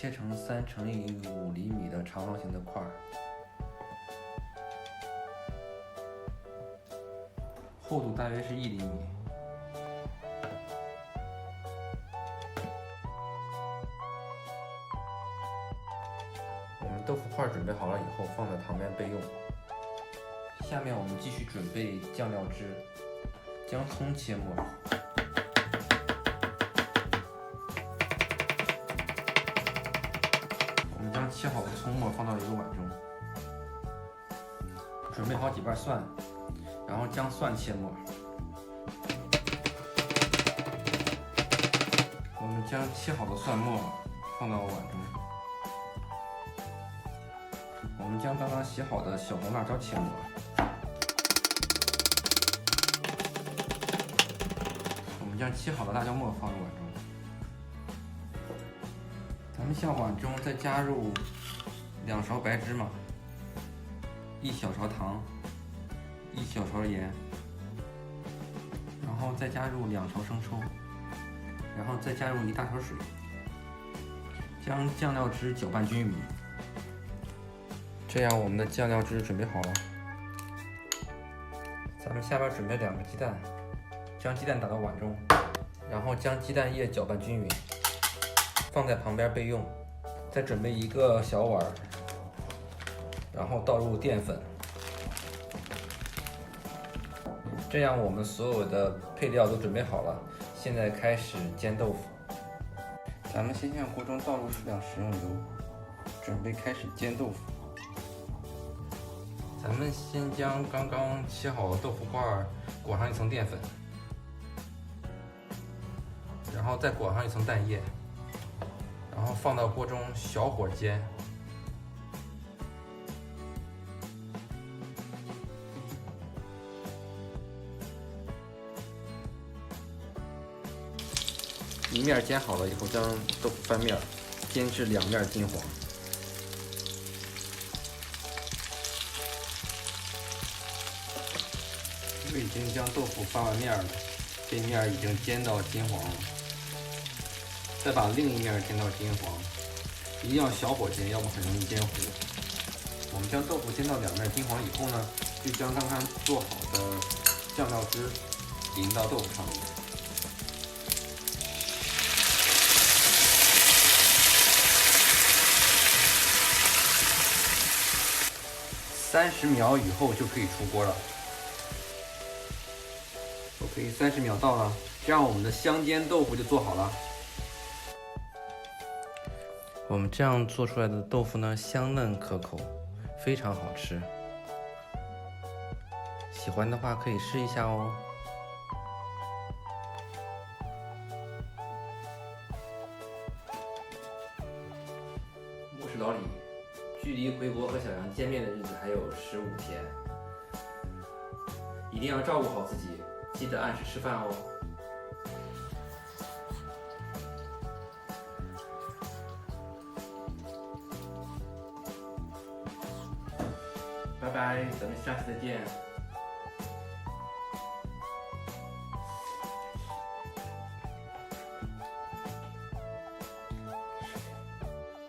切成3×5厘米的长方形的块儿，厚度大约是1厘米。我们豆腐块准备好了以后，放在旁边备用。下面我们继续准备酱料汁，将葱切末。我们将切好的葱末放到一个碗中，准备好几瓣蒜，然后将蒜切末。我们将切好的蒜末放到碗中。我们将刚刚洗好的小红辣椒切末。我们将切好的辣椒末放入碗中。咱们向碗中再加入2勺白芝麻、1小勺糖、1小勺盐，然后再加入2勺生抽，然后再加入1大勺水，将酱料汁搅拌均匀。这样我们的酱料汁准备好了。咱们下边准备2个鸡蛋，将鸡蛋打到碗中，然后将鸡蛋液搅拌均匀，放在旁边备用。再准备1个小碗，然后倒入淀粉。这样我们所有的配料都准备好了，现在开始煎豆腐。咱们先向锅中倒入适量食用油，准备开始煎豆腐。咱们先将刚刚切好的豆腐块裹上一层淀粉，然后再裹上一层蛋液，然后放到锅中小火煎。一面煎好了以后，将豆腐翻面，煎至2面金黄。我已经将豆腐翻完面了，这一面已经煎到金黄了，再把另一面煎到金黄，一定要小火煎，要不很容易煎糊。我们将豆腐煎到2面金黄以后呢，就将刚刚做好的酱料汁淋到豆腐上面。30秒以后就可以出锅了。OK， 30秒到了，这样我们的香煎豆腐就做好了。我们这样做出来的豆腐呢，香嫩可口，非常好吃。喜欢的话可以试一下哦。我是老李，距离回国和小杨见面的日子还有15天，一定要照顾好自己，记得按时吃饭哦。拜拜，咱们下次再见。